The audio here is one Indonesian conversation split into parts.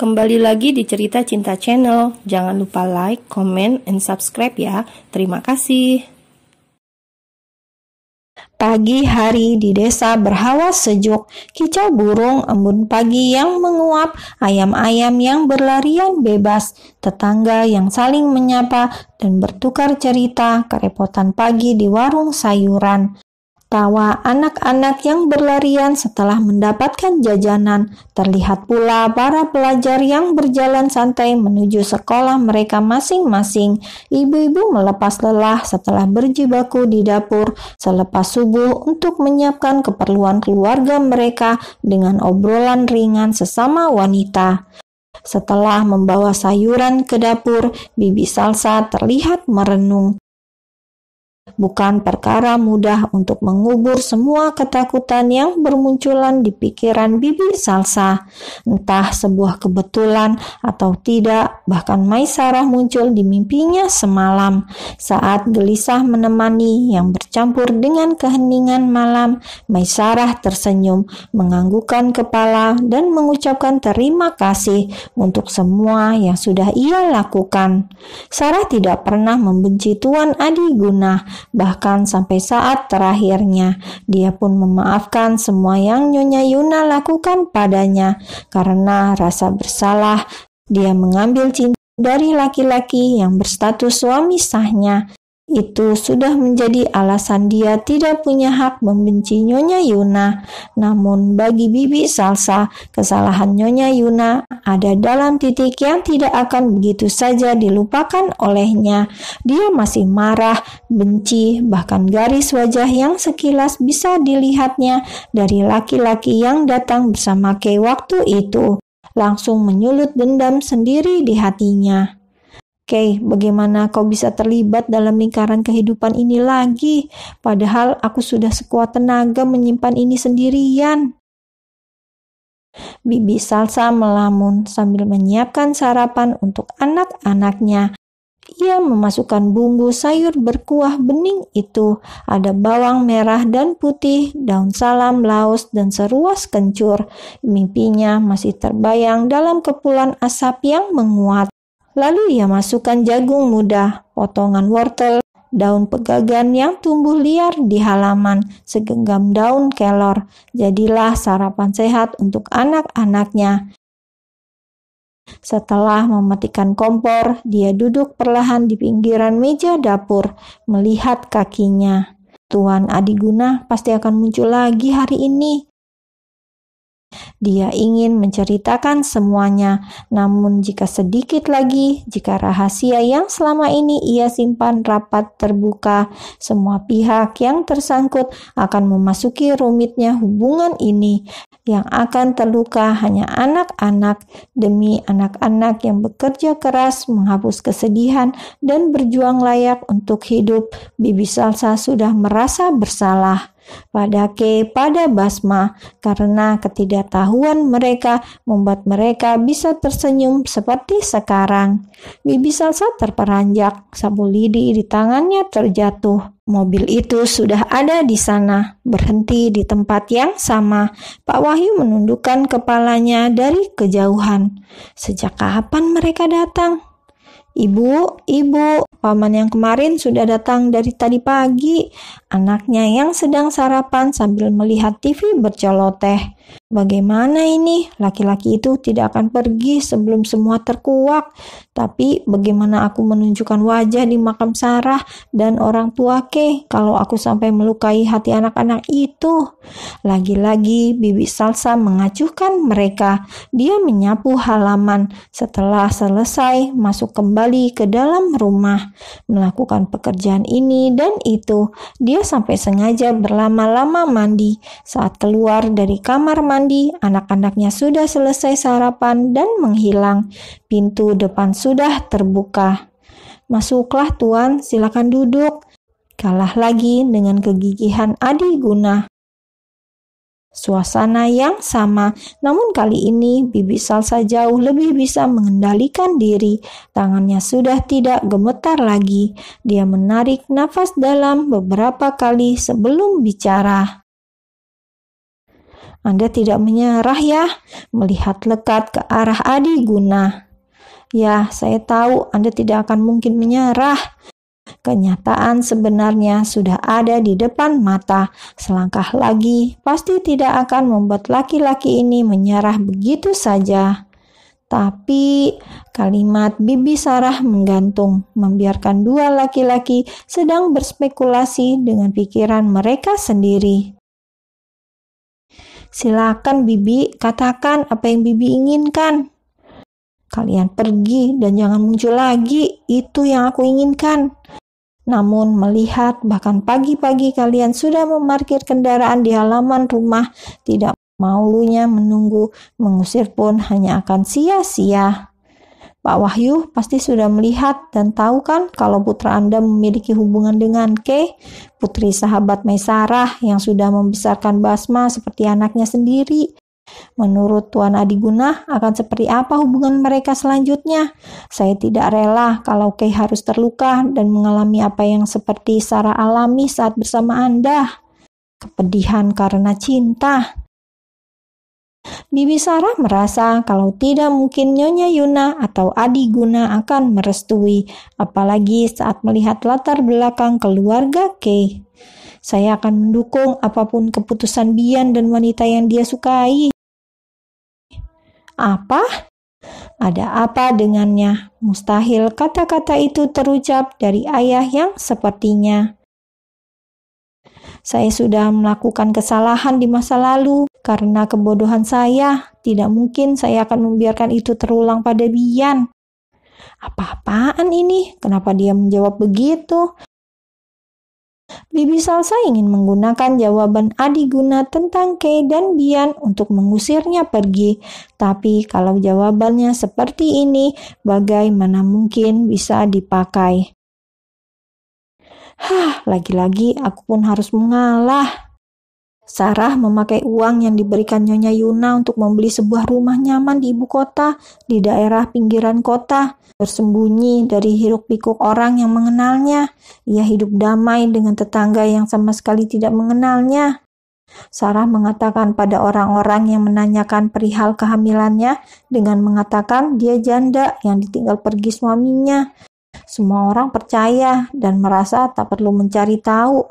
Kembali lagi di Cerita Cinta Channel. Jangan lupa like, comment, and subscribe ya. Terima kasih. Pagi hari di desa berhawa sejuk, kicau burung embun pagi yang menguap, ayam-ayam yang berlarian bebas, tetangga yang saling menyapa dan bertukar cerita kerepotan pagi di warung sayuran. Tawa anak-anak yang berlarian setelah mendapatkan jajanan. Terlihat pula para pelajar yang berjalan santai menuju sekolah mereka masing-masing. Ibu-ibu melepas lelah setelah berjibaku di dapur selepas subuh untuk menyiapkan keperluan keluarga mereka dengan obrolan ringan sesama wanita. Setelah membawa sayuran ke dapur, Bibi Salsa terlihat merenung. Bukan perkara mudah untuk mengubur semua ketakutan yang bermunculan di pikiran Bibi Salsa. Entah sebuah kebetulan atau tidak, bahkan Maisarah muncul di mimpinya semalam. Saat gelisah menemani yang bercampur dengan keheningan malam, Maisarah tersenyum, menganggukkan kepala dan mengucapkan terima kasih untuk semua yang sudah ia lakukan. Sarah tidak pernah membenci Tuan Adiguna. Bahkan sampai saat terakhirnya, dia pun memaafkan semua yang Nyonya Yuna lakukan padanya. Karena rasa bersalah, dia mengambil cinta dari laki-laki yang berstatus suami sahnya. Itu sudah menjadi alasan dia tidak punya hak membenci Nyonya Yuna. Namun bagi Bibi Salsa, kesalahan Nyonya Yuna ada dalam titik yang tidak akan begitu saja dilupakan olehnya. Dia masih marah, benci, bahkan garis wajah yang sekilas bisa dilihatnya dari laki-laki yang datang bersama Kay waktu itu. Langsung menyulut dendam sendiri di hatinya. Kay, bagaimana kau bisa terlibat dalam lingkaran kehidupan ini lagi? Padahal aku sudah sekuat tenaga menyimpan ini sendirian. Bibi Salsa melamun sambil menyiapkan sarapan untuk anak-anaknya. Ia memasukkan bumbu sayur berkuah bening itu. Ada bawang merah dan putih, daun salam, laos, dan seruas kencur. Mimpinya masih terbayang dalam kepulan asap yang menguat. Lalu ia masukkan jagung muda, potongan wortel, daun pegagan yang tumbuh liar di halaman, segenggam daun kelor. Jadilah sarapan sehat untuk anak-anaknya. Setelah mematikan kompor, dia duduk perlahan di pinggiran meja dapur, melihat kakinya. Tuan Adiguna pasti akan muncul lagi hari ini. Dia ingin menceritakan semuanya, namun jika sedikit lagi, jika rahasia yang selama ini ia simpan rapat terbuka, semua pihak yang tersangkut akan memasuki rumitnya hubungan ini. Yang akan terluka hanya anak-anak. Demi anak-anak yang bekerja keras menghapus kesedihan dan berjuang layak untuk hidup, Bibi Salsa sudah merasa bersalah pada Kay, pada Basma, karena ketidaktahuan mereka membuat mereka bisa tersenyum seperti sekarang. Bibi Salsa terperanjak, sapu lidi di tangannya terjatuh. Mobil itu sudah ada di sana, berhenti di tempat yang sama. Pak Wahyu menundukkan kepalanya dari kejauhan. Sejak kapan mereka datang? Ibu, paman yang kemarin sudah datang dari tadi pagi. Anaknya yang sedang sarapan sambil melihat TV berceloteh. Bagaimana ini? Laki-laki itu tidak akan pergi sebelum semua terkuak. Tapi bagaimana aku menunjukkan wajah di makam Sarah dan orang tua Kay kalau aku sampai melukai hati anak-anak itu? Lagi-lagi Bibi Salsa mengacuhkan mereka. Dia menyapu halaman. Setelah selesai, masuk kembali ke dalam rumah, melakukan pekerjaan ini dan itu. Dia sampai sengaja berlama-lama mandi. Saat keluar dari kamar mandi, anak-anaknya sudah selesai sarapan dan menghilang. Pintu depan sudah terbuka. Masuklah Tuan, silakan duduk. Kalah lagi dengan kegigihan Adiguna. Suasana yang sama, namun kali ini Bibi Salsa jauh lebih bisa mengendalikan diri. Tangannya sudah tidak gemetar lagi. Dia menarik nafas dalam beberapa kali sebelum bicara. Anda tidak menyerah ya, melihat lekat ke arah Adiguna. Ya, saya tahu Anda tidak akan mungkin menyerah. Kenyataan sebenarnya sudah ada di depan mata. Selangkah lagi pasti tidak akan membuat laki-laki ini menyerah begitu saja. Tapi kalimat Bibi Sarah menggantung, membiarkan dua laki-laki sedang berspekulasi dengan pikiran mereka sendiri. Silakan Bibi, katakan apa yang Bibi inginkan. Kalian pergi dan jangan muncul lagi, itu yang aku inginkan. Namun melihat bahkan pagi-pagi kalian sudah memarkir kendaraan di halaman rumah, tidak maulunya menunggu, mengusir pun hanya akan sia-sia. Pak Wahyu pasti sudah melihat dan tahu kan kalau putra Anda memiliki hubungan dengan Kay, putri sahabat Maisarah yang sudah membesarkan Basma seperti anaknya sendiri. Menurut Tuan Adiguna, akan seperti apa hubungan mereka selanjutnya? Saya tidak rela kalau Kay harus terluka dan mengalami apa yang seperti Sarah alami saat bersama Anda. Kepedihan karena cinta. Bibi Sarah merasa kalau tidak mungkin Nyonya Yuna atau Adiguna akan merestui, apalagi saat melihat latar belakang keluarga Kay. Saya akan mendukung apapun keputusan Bian dan wanita yang dia sukai. Apa? Ada apa dengannya? Mustahil kata-kata itu terucap dari ayah yang sepertinya. Saya sudah melakukan kesalahan di masa lalu karena kebodohan saya. Tidak mungkin saya akan membiarkan itu terulang pada Bian. Apa-apaan ini? Kenapa dia menjawab begitu? Bibi Salsa ingin menggunakan jawaban Adiguna tentang Kay dan Bian untuk mengusirnya pergi. Tapi kalau jawabannya seperti ini, bagaimana mungkin bisa dipakai? Lagi-lagi aku pun harus mengalah. Sarah memakai uang yang diberikan Nyonya Yuna untuk membeli sebuah rumah nyaman di ibu kota, di daerah pinggiran kota, bersembunyi dari hiruk-pikuk orang yang mengenalnya. Ia hidup damai dengan tetangga yang sama sekali tidak mengenalnya. Sarah mengatakan pada orang-orang yang menanyakan perihal kehamilannya dengan mengatakan dia janda yang ditinggal pergi suaminya. Semua orang percaya dan merasa tak perlu mencari tahu.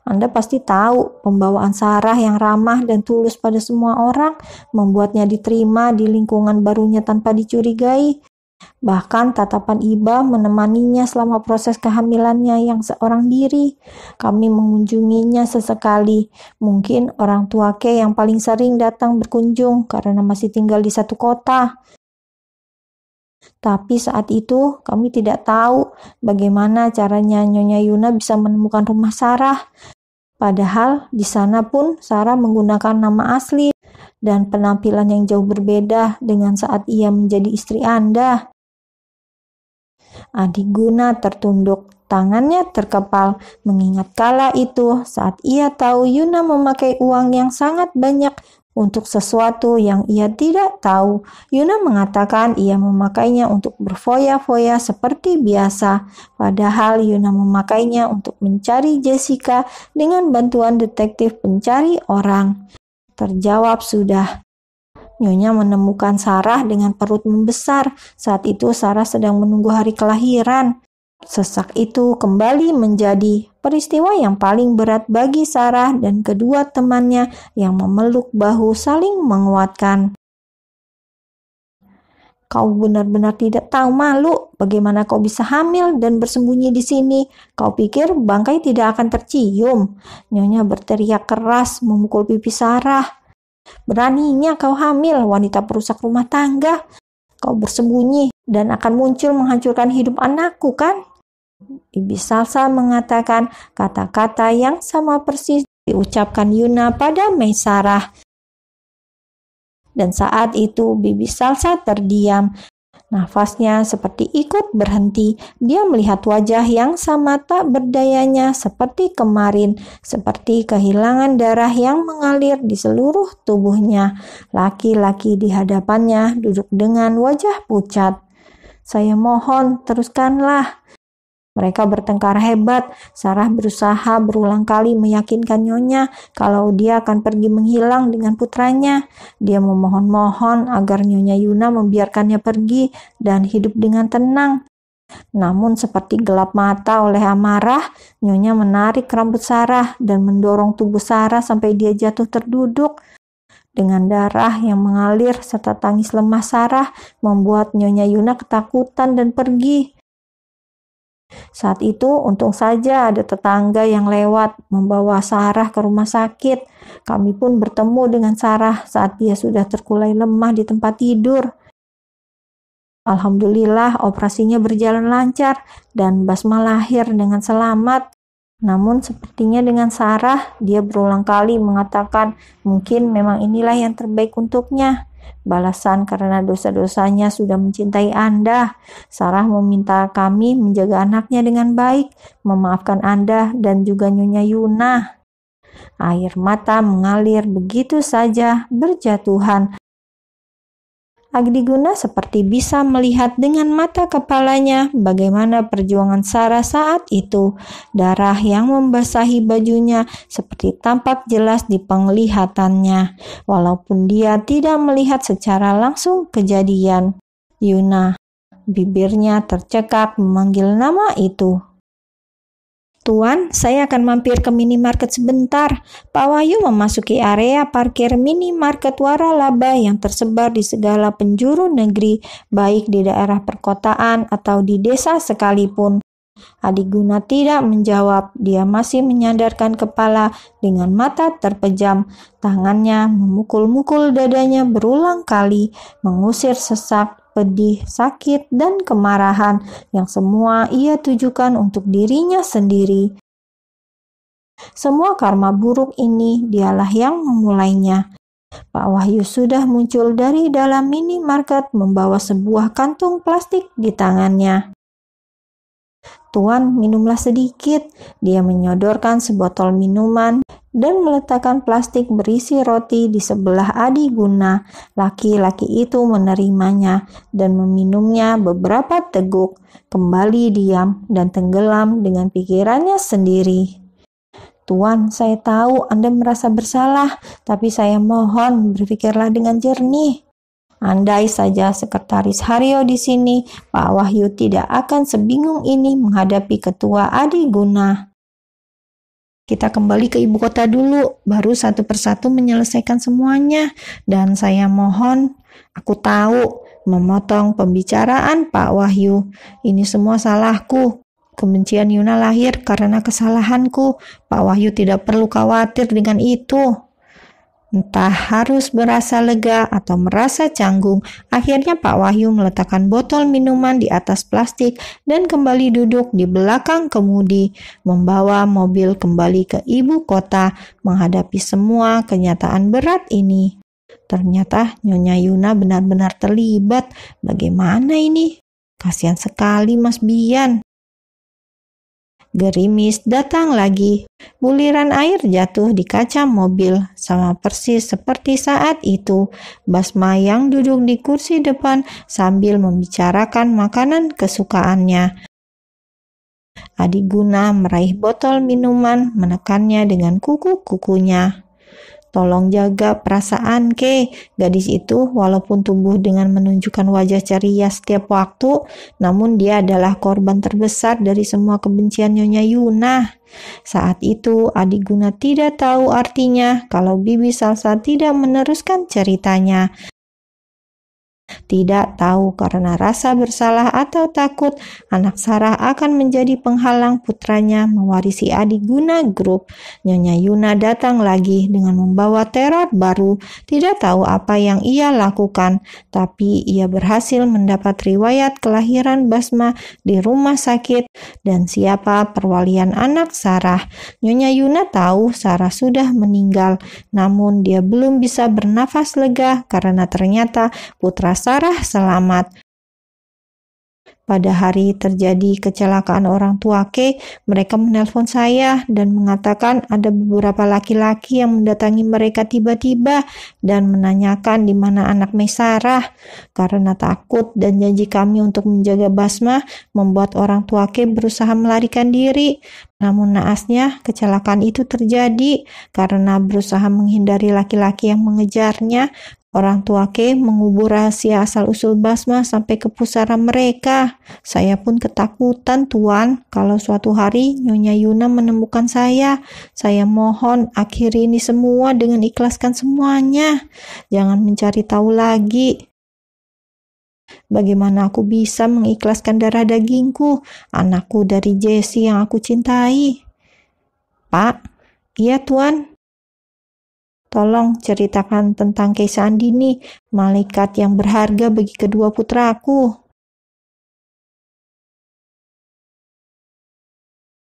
Anda pasti tahu pembawaan Sarah yang ramah dan tulus pada semua orang membuatnya diterima di lingkungan barunya tanpa dicurigai. Bahkan tatapan Iba menemaninya selama proses kehamilannya yang seorang diri. Kami mengunjunginya sesekali. Mungkin orang tua Kay yang paling sering datang berkunjung karena masih tinggal di satu kota. Tapi saat itu kami tidak tahu bagaimana caranya Nyonya Yuna bisa menemukan rumah Sarah. Padahal di sana pun Sarah menggunakan nama asli dan penampilan yang jauh berbeda dengan saat ia menjadi istri Anda. Adiguna tertunduk, tangannya terkepal, mengingat kala itu saat ia tahu Yuna memakai uang yang sangat banyak untuk sesuatu yang ia tidak tahu. Yuna mengatakan ia memakainya untuk berfoya-foya seperti biasa, padahal Yuna memakainya untuk mencari Jessica dengan bantuan detektif pencari orang. Terjawab sudah. Nyonya menemukan Sarah dengan perut membesar. Saat itu Sarah sedang menunggu hari kelahiran. Sesak itu kembali menjadi peristiwa yang paling berat bagi Sarah dan kedua temannya yang memeluk bahu saling menguatkan. Kau benar-benar tidak tahu malu. Bagaimana kau bisa hamil dan bersembunyi di sini? Kau pikir bangkai tidak akan tercium? Nyonya berteriak keras memukul pipi Sarah. Beraninya kau hamil, wanita perusak rumah tangga. Kau bersembunyi dan akan muncul menghancurkan hidup anakku, kan? Bibi Salsa mengatakan kata-kata yang sama persis diucapkan Yuna pada Maisarah. Dan saat itu Bibi Salsa terdiam. Nafasnya seperti ikut berhenti. Dia melihat wajah yang sama tak berdayanya seperti kemarin, seperti kehilangan darah yang mengalir di seluruh tubuhnya. Laki-laki di hadapannya duduk dengan wajah pucat. Saya mohon, teruskanlah. Mereka bertengkar hebat. Sarah berusaha berulang kali meyakinkan Nyonya kalau dia akan pergi menghilang dengan putranya. Dia memohon-mohon agar Nyonya Yuna membiarkannya pergi dan hidup dengan tenang. Namun seperti gelap mata oleh amarah, Nyonya menarik rambut Sarah dan mendorong tubuh Sarah sampai dia jatuh terduduk. Dengan darah yang mengalir serta tangis lemah Sarah membuat Nyonya Yuna ketakutan dan pergi. Saat itu untung saja ada tetangga yang lewat membawa Sarah ke rumah sakit. Kami pun bertemu dengan Sarah saat dia sudah terkulai lemah di tempat tidur. Alhamdulillah operasinya berjalan lancar dan Basma lahir dengan selamat. Namun sepertinya dengan Sarah, dia berulang kali mengatakan mungkin memang inilah yang terbaik untuknya. Balasan karena dosa-dosanya sudah mencintai Anda. Sarah meminta kami menjaga anaknya dengan baik, memaafkan Anda dan juga Nyonya Yuna. Air mata mengalir begitu saja berjatuhan. Adiguna seperti bisa melihat dengan mata kepalanya bagaimana perjuangan Sarah saat itu. Darah yang membasahi bajunya seperti tampak jelas di penglihatannya, walaupun dia tidak melihat secara langsung kejadian. Yuna, bibirnya tercekak memanggil nama itu. Tuan, saya akan mampir ke minimarket sebentar. Pak Wahyu memasuki area parkir minimarket waralaba yang tersebar di segala penjuru negeri, baik di daerah perkotaan atau di desa sekalipun. Adiguna tidak menjawab, dia masih menyandarkan kepala dengan mata terpejam. Tangannya memukul-mukul dadanya berulang kali, mengusir sesak, pedih, sakit, dan kemarahan yang semua ia tujukan untuk dirinya sendiri. Semua karma buruk ini dialah yang memulainya. Pak Wahyu sudah muncul dari dalam minimarket membawa sebuah kantung plastik di tangannya. Tuan, minumlah sedikit. Dia menyodorkan sebotol minuman dan meletakkan plastik berisi roti di sebelah Adiguna. Laki-laki itu menerimanya dan meminumnya beberapa teguk, kembali diam dan tenggelam dengan pikirannya sendiri. Tuan, saya tahu Anda merasa bersalah, tapi saya mohon berpikirlah dengan jernih. Andai saja Sekretaris Haryo di sini, Pak Wahyu tidak akan sebingung ini menghadapi Ketua Adiguna. Kita kembali ke ibu kota dulu, baru satu persatu menyelesaikan semuanya. Dan saya mohon, aku tahu, memotong pembicaraan Pak Wahyu. Ini semua salahku. Kebencian Yuna lahir karena kesalahanku. Pak Wahyu tidak perlu khawatir dengan itu. Entah harus berasa lega atau merasa canggung, akhirnya Pak Wahyu meletakkan botol minuman di atas plastik dan kembali duduk di belakang kemudi, membawa mobil kembali ke ibu kota menghadapi semua kenyataan berat ini. Ternyata Nyonya Yuna benar-benar terlibat. Bagaimana ini? Kasihan sekali Mas Bian. Gerimis datang lagi. Buliran air jatuh di kaca mobil, sama persis seperti saat itu. Basma yang duduk di kursi depan sambil membicarakan makanan kesukaannya. Adiguna meraih botol minuman, menekannya dengan kuku-kukunya. Tolong jaga perasaan Ke. Gadis itu walaupun tumbuh dengan menunjukkan wajah ceria setiap waktu, namun dia adalah korban terbesar dari semua kebencian Nyonya Yuna. Saat itu Adiguna tidak tahu artinya kalau Bibi Salsa tidak meneruskan ceritanya. Tidak tahu karena rasa bersalah atau takut anak Sarah akan menjadi penghalang putranya mewarisi Adiguna Group. Nyonya Yuna datang lagi dengan membawa teror baru. Tidak tahu apa yang ia lakukan, tapi ia berhasil mendapat riwayat kelahiran Basma di rumah sakit dan siapa perwalian anak Sarah. Nyonya Yuna tahu Sarah sudah meninggal, namun dia belum bisa bernafas lega karena ternyata putra Sarah selamat. Pada hari terjadi kecelakaan orang tua Kay, mereka menelpon saya dan mengatakan ada beberapa laki-laki yang mendatangi mereka tiba-tiba dan menanyakan di mana anak Maisarah. Karena takut dan janji kami untuk menjaga Basma membuat orang tua Kay berusaha melarikan diri. Namun naasnya kecelakaan itu terjadi karena berusaha menghindari laki-laki yang mengejarnya. Orang tua Kay mengubur rahasia asal-usul Basma sampai ke pusara mereka. Saya pun ketakutan, Tuan, kalau suatu hari Nyonya Yuna menemukan saya. Saya mohon akhiri ini semua dengan ikhlaskan semuanya. Jangan mencari tahu lagi. Bagaimana aku bisa mengikhlaskan darah dagingku, anakku dari Jessie yang aku cintai? Pak, iya Tuan. Tolong ceritakan tentang Kay Sandini, malaikat yang berharga bagi kedua putraku.